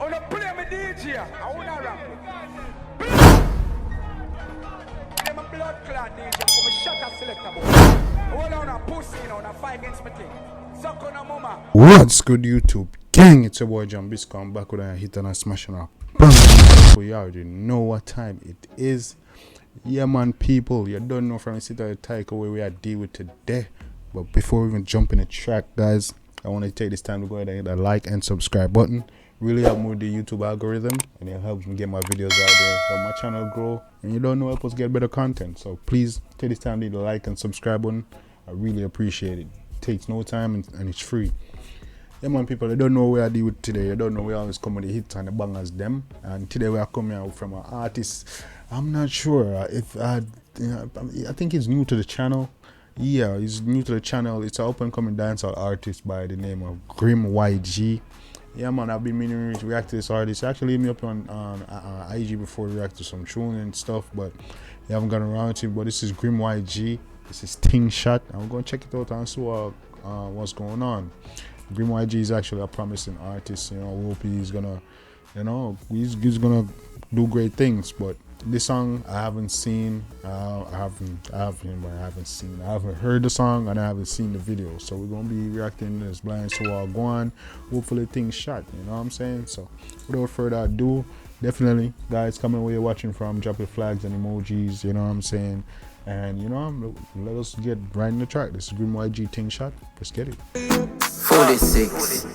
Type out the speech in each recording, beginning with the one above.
wanna play me DJ. I wanna rap. I'm a blood clot DJ. I'm a shot a selector boy. Hold on a pussy, you know, on a fight against me thing. Suck on a mama. What's good, YouTube gang? It's your boy Jambisco. I'm back with a hit and a smash and a bang. So you already know what time it is. Yeah man, people, you don't know from the sit of the title where we are deal with today. But before we even jump in the track, guys, I want to take this time to go ahead and hit the like and subscribe button. Really help me with the YouTube algorithm, and it helps me get my videos out there, help my channel grow, and you don't know, help us get better content. So please take this time to hit the like and subscribe button. I really appreciate it. It takes no time and it's free. Yeah man, people, I don't know where I deal with today. I don't know where I always come with the hits and the bangers them. And today we are coming out from an artist. I'm not sure if I think he's new to the channel. Yeah, he's new to the channel. It's an up and coming dancehall artist by the name of Grim YG. Yeah man, I've been meaning to react to this artist. He actually hit me up on IG before we react to some tune and stuff, but you haven't gotten around to it. But this is Grim YG. This is Ting shot. I'm gonna check it out and see what's going on. Grim YG is actually a promising artist. You know, I hope he's gonna, you know, he's gonna do great things. But this song I haven't seen. I haven't heard the song and I haven't seen the video. So we're gonna be reacting to this blind so I'll go on. Hopefully things shot. You know what I'm saying? So without further ado, definitely guys, comment where you're watching from. Drop your flags and emojis. You know what I'm saying? And you know, let us get right in the track. This is Grim YG Ting shot. Let's get it. 46.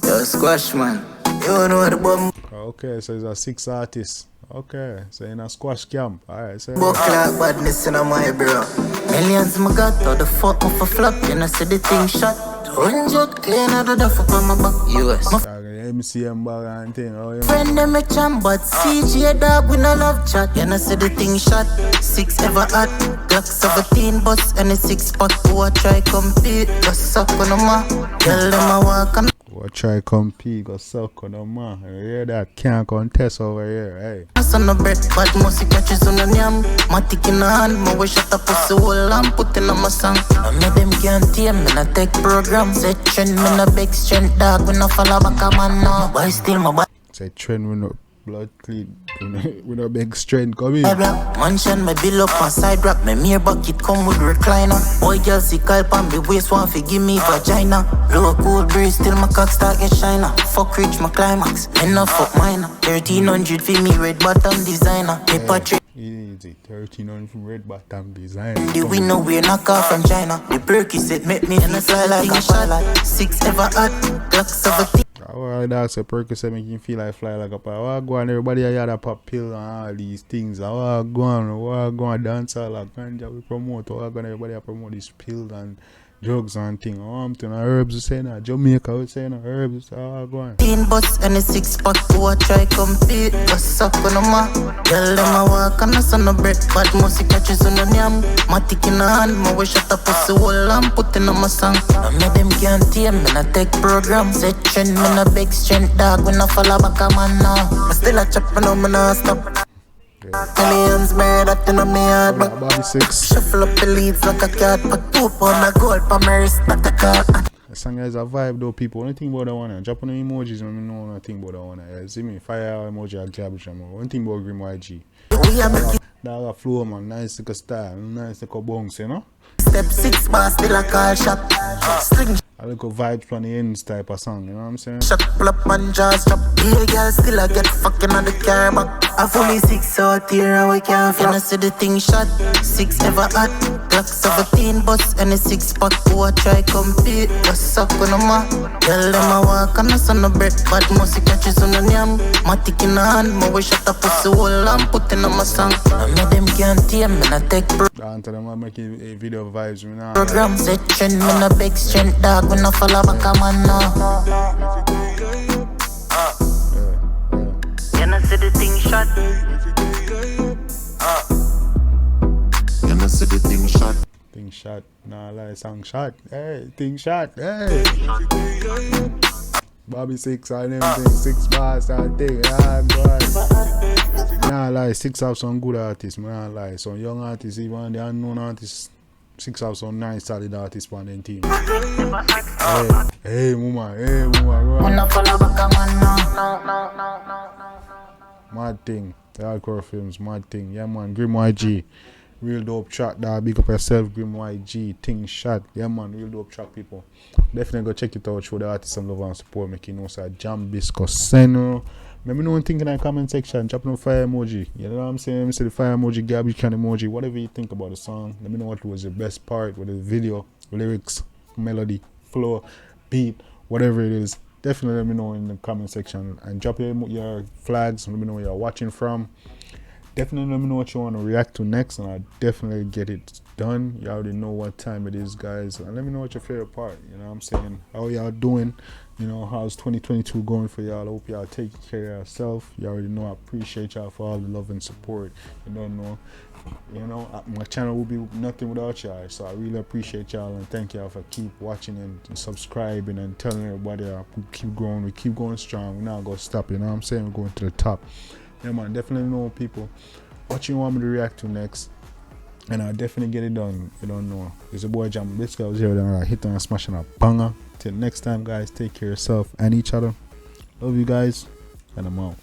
Yo, squash man. You know the bomb. Okay, so it's a 6 artists. Okay, so in a squash camp. Alright, so book like badness in my bro. Millions my got all the fuck off a flop. You know, see the thing shot. 100 clean out of the fuck on my back. US. MCM bag and thing. Oh, yeah. Friend them a champ, but CJ dog we no love chat. You know, see the thing shot. 6 ever hot. Glock 17 bus and a 6 pack. Who a try compete? Just suck on the ma. Tell them I walk on. Who a try compete? Go suck on the ma. You hear that? Can't contest over here. Hey. Son of bread, but musty catches on the yam. Matic in the hand, my way shut up pussy hole and put in on my song. I made them can't tame me, I take program. Say trend, me no big strength dog, we no follow back a man now. Boy still my boy. Say trend, we no blood clean, we no big strength, come in. Mansion, my bill up on side rap, my mirror bucket come with recliner. Boy girl see calp on me waist, want to give me vagina. Low cool breeze, still my cock start get shiner. Fuck reach my climax, me no fuck minor. 1300 for me red bottom designer. Paper trick. Easy, 1300 from red bottom designer. The winner we knock off from China. The perky said make me fly like a shot. 6 ever hot, Glock 17. Oh, that's a Percocet make you feel like fly like a pie. What go on, everybody here that pop pill and all these things. What go on dance all like ganja we promote. What go on, everybody promote these pills and drugs and things. I'm telling herbs we say now. Jamaica we say now herbs. What go on? 10 bus and a 6 pack. Who a try compete? Just suck on the ma. Tell them I walk on the sun of bread. Bad musty catches on the yam. Matic in the hand, my way shut up pussy hole and put in on my song. I made them can't tame me, I take program. Say trend, me no big strength dog, we no follow back a man now. I still a chop, me no stop. Millions made up in my heart, but Bobby 6. shuffle up the leads like a cat. Put 2 pound of gold for my wrist, not a car. The song is a vibe though, people. Only thing about that one, drop on the emojis when you know nothing about that one. Yeah, see me, fire emoji and garbage. One thing about Grim YG. We are making that flow man, nice like a style, nice like a bounce, you know? step 6 bar, still a call shot. String I look at vibes from the ends type of song, you know what I'm saying? shot, pull up and jaws drop. Yeah, girl, still I get fucking on the car back. I fully 6 out here and we can't feel. I see the thing shot. 6 ever hot. Glock 17 bus and a 6 pack. Who a try compete? Just suck on the ma. Tell them I walk on the sun of bread. Bad musty catches on the yam. Matic in the hand, my way shut up pussy hole and put in on my song. I made them can't tame me, I take Until I'm making a video vibes, you know. program. Say trend, me no big strength dog, we no follow back a man now. You know see the thing shot. You know see the thing shot. Thing shot, nah lie, song shot. Hey, thing shot, hey. Bobby 6 and everything, 6 bars and thing. Ah, God. Nah lie, 6 have some good artists, man. Nah lie, some young artists, even the unknown artists. 6 have some nice solid artists on them team. Hey, mama. Mad thing. The hardcore films, mad thing. Yeah, man. Grim YG. Real dope track, dog. Big up yourself, Grim YG. Ting shot. Yeah, man. Real dope track, people. Definitely go check it out. Show the artists some love and support. Make you know, sir. Jambisco Seno. Let me know one thing in the comment section. Drop no fire emoji. You know what I'm saying? Say the fire emoji, garbage can emoji. Whatever you think about the song. Let me know what was your best part with the video, lyrics, melody, flow, beat, whatever it is. Definitely let me know in the comment section. And drop your flags. Let me know where you're watching from. Definitely let me know what you want to react to next. And I'll definitely get it done. You already know what time it is, guys. And let me know what your favorite part. You know what I'm saying? How y'all doing? You know, how's 2022 going for y'all? I hope y'all take care of yourself. You already know I appreciate y'all for all the love and support. You don't know, my channel will be nothing without y'all. So I really appreciate y'all and thank y'all for keep watching and subscribing and telling everybody we keep growing. We keep going strong. We're not going to stop. You know what I'm saying? We're going to the top. Yeah, man, definitely know people what you want me to react to next. And I'll definitely get it done. You don't know. It's your boy Jambisco. I was here then I hit and smashing a banger. Till next time, guys, take care of yourself and each other. Love you guys, and I'm out.